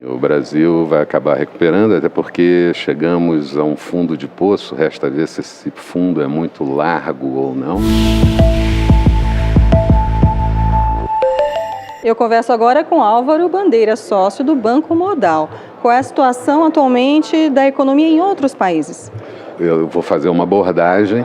O Brasil vai acabar recuperando, até porque chegamos a um fundo de poço, resta ver se esse fundo é muito largo ou não. Eu converso agora com Álvaro Bandeira, sócio do Banco Modal. Qual é a situação atualmente da economia em outros países? Eu vou fazer uma abordagem,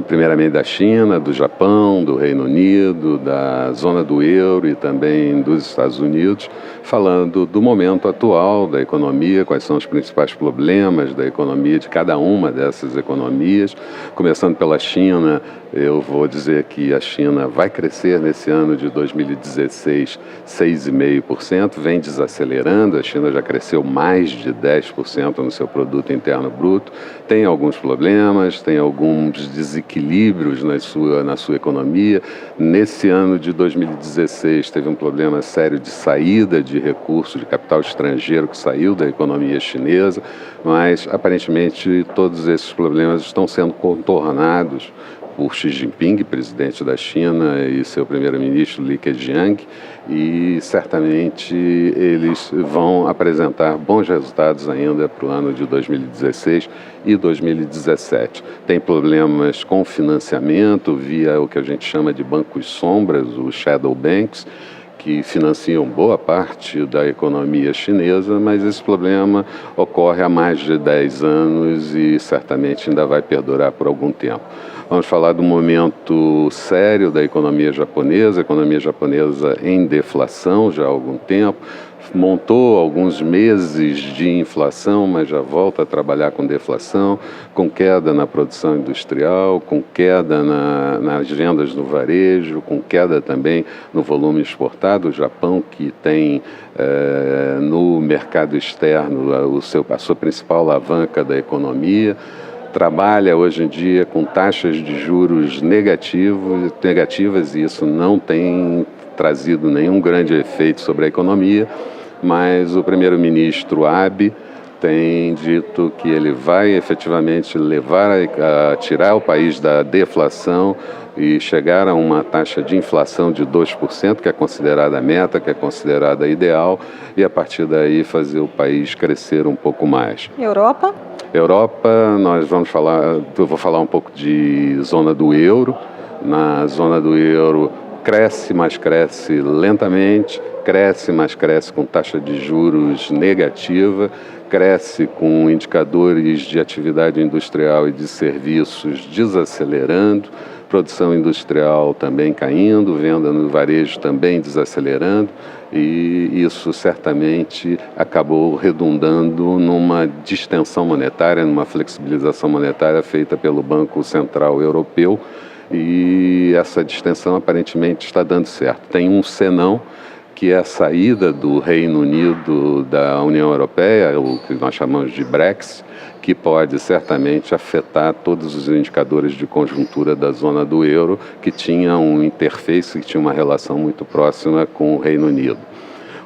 primeiramente da China, do Japão, do Reino Unido, da zona do euro e também dos Estados Unidos, falando do momento atual da economia, quais são os principais problemas da economia, de cada uma dessas economias. Começando pela China, eu vou dizer que a China vai crescer nesse ano de 2016 6,5%, vem desacelerando, a China já cresceu mais de 10% no seu produto interno bruto, tem alguns problemas, tem alguns desequilíbrios na sua economia. Nesse ano de 2016 teve um problema sério de saída de recursos de capital estrangeiro que saiu da economia chinesa, mas aparentemente todos esses problemas estão sendo contornados por Xi Jinping, presidente da China, e seu primeiro-ministro Li Keqiang, e certamente eles vão apresentar bons resultados ainda para o ano de 2016 e 2017. Tem problemas com financiamento via o que a gente chama de bancos sombras, os shadow banks, que financiam boa parte da economia chinesa, mas esse problema ocorre há mais de 10 anos e certamente ainda vai perdurar por algum tempo. Vamos falar do momento sério da economia japonesa, a economia japonesa em deflação já há algum tempo, montou alguns meses de inflação, mas já volta a trabalhar com deflação, com queda na produção industrial, com queda nas vendas no varejo, com queda também no volume exportado. O Japão, que tem no mercado externo a sua principal alavanca da economia, trabalha hoje em dia com taxas de juros negativas e isso não tem trazido nenhum grande efeito sobre a economia, mas o primeiro-ministro Abe tem dito que ele vai efetivamente tirar o país da deflação e chegar a uma taxa de inflação de 2%, que é considerada a meta, que é considerada ideal, e a partir daí fazer o país crescer um pouco mais. Europa? Europa, eu vou falar um pouco de zona do euro. Na zona do euro cresce, mas cresce lentamente, cresce, mas cresce com taxa de juros negativa, cresce com indicadores de atividade industrial e de serviços desacelerando, produção industrial também caindo, venda no varejo também desacelerando, e isso certamente acabou redundando numa distensão monetária, numa flexibilização monetária feita pelo Banco Central Europeu, e essa distensão aparentemente está dando certo. Tem um senão, que é a saída do Reino Unido da União Europeia, o que nós chamamos de Brexit, que pode certamente afetar todos os indicadores de conjuntura da zona do euro, que tinha um interface, que tinha uma relação muito próxima com o Reino Unido.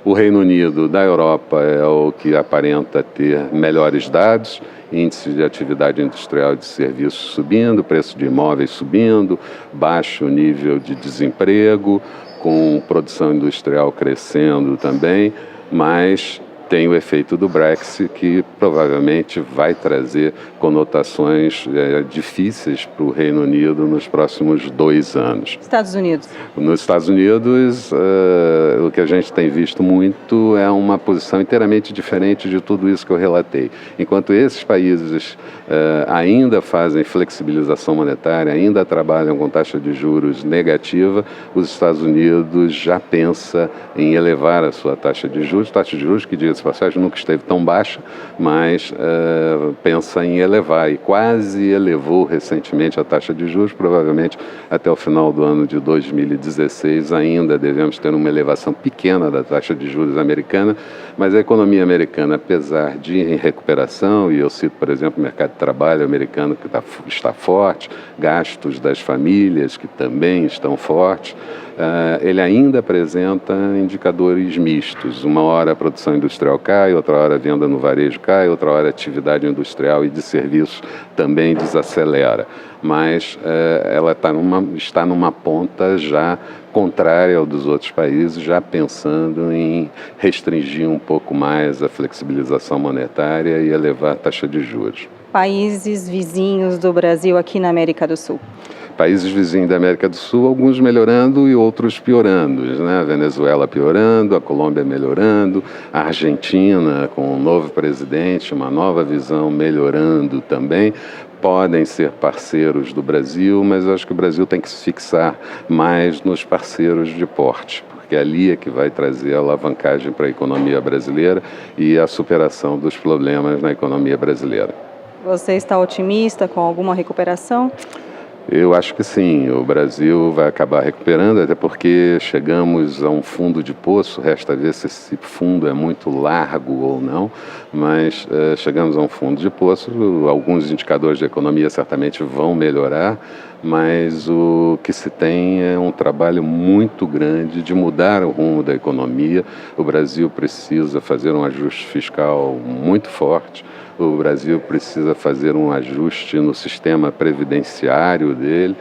O Reino Unido da Europa é o que aparenta ter melhores dados, índice de atividade industrial e de serviços subindo, preço de imóveis subindo, baixo nível de desemprego, com produção industrial crescendo também, mas tem o efeito do Brexit, que provavelmente vai trazer conotações difíceis para o Reino Unido nos próximos 2 anos. Estados Unidos? Nos Estados Unidos, o que a gente tem visto muito é uma posição inteiramente diferente de tudo isso que eu relatei. Enquanto esses países ainda fazem flexibilização monetária, ainda trabalham com taxa de juros negativa, os Estados Unidos já pensa em elevar a sua taxa de juros que, diga-se de passagem, nunca esteve tão baixa, mas pensa em elevar e quase elevou recentemente a taxa de juros, provavelmente até o final do ano de 2016 ainda devemos ter uma elevação pequena da taxa de juros americana, mas a economia americana, apesar de em recuperação, e eu cito, por exemplo, o mercado de trabalho americano que está forte, gastos das famílias que também estão fortes, ele ainda apresenta indicadores mistos. Uma hora a produção industrial industrial cai, outra hora a venda no varejo cai, outra hora a atividade industrial e de serviços também desacelera. Mas ela está numa ponta já contrária ao dos outros países, já pensando em restringir um pouco mais a flexibilização monetária e elevar a taxa de juros. Países vizinhos do Brasil aqui na América do Sul. Países vizinhos da América do Sul, alguns melhorando e outros piorando, né? A Venezuela piorando, a Colômbia melhorando, a Argentina com um novo presidente, uma nova visão melhorando também. Podem ser parceiros do Brasil, mas eu acho que o Brasil tem que se fixar mais nos parceiros de porte, porque ali é que vai trazer a alavancagem para a economia brasileira e a superação dos problemas na economia brasileira. Você está otimista com alguma recuperação? Eu acho que sim, o Brasil vai acabar recuperando, até porque chegamos a um fundo de poço, resta ver se esse fundo é muito largo ou não, mas chegamos a um fundo de poço, alguns indicadores de economia certamente vão melhorar, mas o que se tem é um trabalho muito grande de mudar o rumo da economia. O Brasil precisa fazer um ajuste fiscal muito forte, o Brasil precisa fazer um ajuste no sistema previdenciário dele,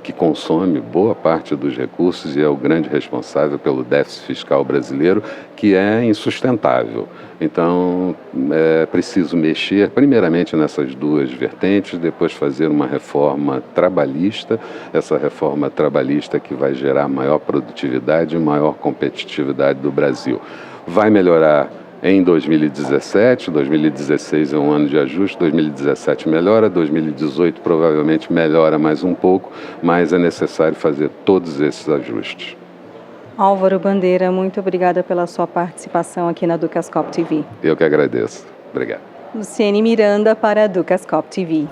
que consome boa parte dos recursos e é o grande responsável pelo déficit fiscal brasileiro, que é insustentável. Então, é preciso mexer, primeiramente, nessas duas vertentes, depois fazer uma reforma trabalhista, essa reforma trabalhista que vai gerar maior produtividade e maior competitividade do Brasil. Vai melhorar em 2017, 2016 é um ano de ajuste, 2017 melhora, 2018 provavelmente melhora mais um pouco, mas é necessário fazer todos esses ajustes. Álvaro Bandeira, muito obrigada pela sua participação aqui na Ducascope TV. Eu que agradeço. Obrigado. Luciene Miranda para a Ducascope TV.